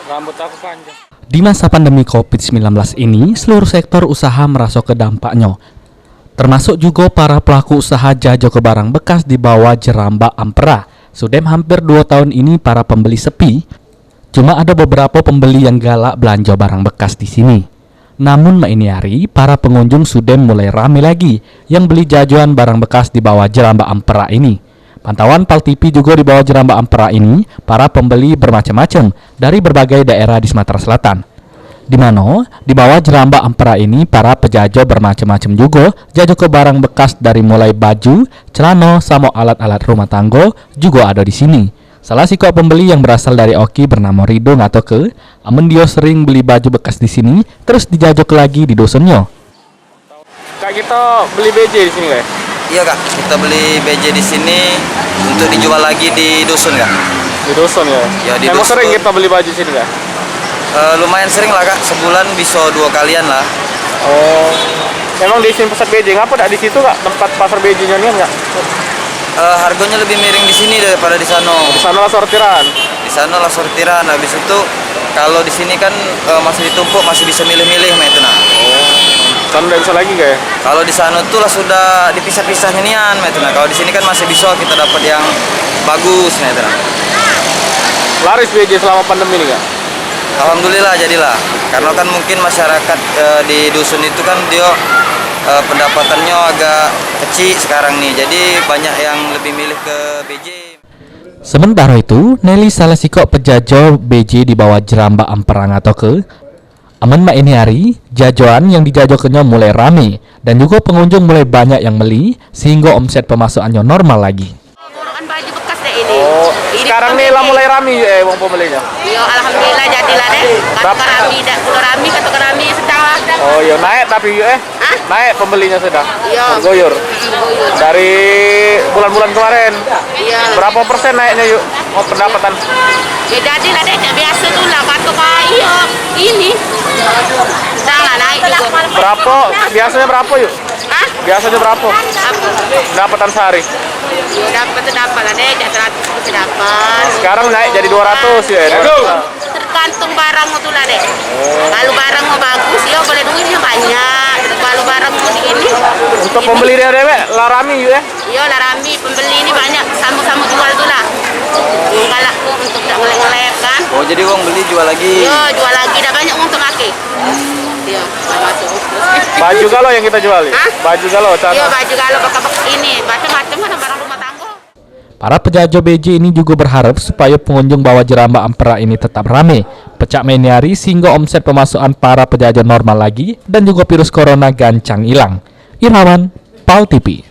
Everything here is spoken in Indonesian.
Rambut aku panjang. Di masa pandemi COVID-19 ini, seluruh sektor usaha merasuk ke dampaknya. Termasuk juga para pelaku usaha jajo ke barang bekas di bawah Jeramba Ampera. Sudah hampir 2 tahun ini para pembeli sepi. Cuma ada beberapa pembeli yang galak belanja barang bekas di sini. Namun ini hari, para pengunjung sudah mulai ramai lagi yang beli jajoan barang bekas di bawah Jeramba Ampera ini. Pantauan Pal TV juga di bawah Jeramba Ampera ini, para pembeli bermacam-macam dari berbagai daerah di Sumatera Selatan. Di mana di bawah Jeramba Ampera ini, para pejajo bermacam-macam juga jajo ke barang bekas dari mulai baju, celana, sama alat-alat rumah tangga juga ada di sini. Salah siko pembeli yang berasal dari Oki bernama Rido atau ke, amun dia sering beli baju bekas di sini, terus dijajok lagi di dusunnya. Kak, kita beli BJ di sini, Kak? Iya Kak, kita beli BJ di sini untuk dijual lagi di dusun Kak. Di dusun ya? Ya, di Emang dusun. sering kita beli baju sini, Kak? Lumayan sering lah Kak, sebulan bisa 2 kalian lah. Oh, emang di sini pusat BJ, ngapa tak di situ, Kak? Tempat pasar BJ-nya nih enggak? Harganya lebih miring di sini daripada di sana. Di sana lah sortiran. Di sana lah sortiran. Habis itu kalau di sini kan masih ditumpuk, masih bisa milih-milih itu nah. Sana udah bisa lagi, Kak ya? Kalau di sana tuh lah sudah dipisah-pisah nian itu nah. Kalau di sini kan masih bisa kita dapat yang bagus itu nah. Laris BJ selama pandemi nih, Kak? Alhamdulillah jadilah. Karena kan mungkin masyarakat di dusun itu kan dia pendapatannya agak kecil sekarang nih. Jadi banyak yang lebih milih ke BJ. Sementara itu, Nelly salah sikok pejajo BJ di bawah Jeramba Ampera atau ke aman ini hari, jajoan yang dijajokannya mulai rame dan juga pengunjung mulai banyak yang beli sehingga omset pemasukannya normal lagi. Borokan baju bekas deh ini. Oh, Ini sekarang nih lah mulai rame wong pembelinya. Yo, alhamdulillah jadilah deh. Kata rami, dak kulo rami, kata rami sedang. Oh iya, naik tapi Hah? naik pembelinya sudah. Iya. Goyor. Dari bulan-bulan kemarin. Iya. Berapa persen naiknya yuk? Oh, pendapatan. Ya jadilah deh, biasa tuh lah kata iya. Ini. Jangan naik juga. Berapa? Biasanya berapa yuk? Hah? Biasanya berapa? Apa? Pendapatan sehari. Yo dapat lah deh, 100 dapat. Sekarang naik jadi 200 ya. Tergantung barang tuh lah deh. Kalau barang mau bagus, yo boleh duitnya banyak. Kalau barang mau ini. Untuk pembeli dia dewek lah rame yuk ya. Iya lah Rami, pembeli ini banyak sama-sama jual tuh lah. Galak untuk tak ngelek-ngelek kan. Oh jadi uang beli jual lagi. Iya jual lagi, dah banyak untuk pakai. Iya, masuk. Baju galau yang kita jual. Hah? Baju galau Iya cara. baju kalau pakai ini, macam-macam kan barang rumah tangga. Para pejajo BJ ini juga berharap supaya pengunjung bawah Jeramba Ampera ini tetap rame, pecah meniari sehingga omset pemasukan para pejajo normal lagi dan juga virus corona gancang hilang. Irhawan, Pal TV.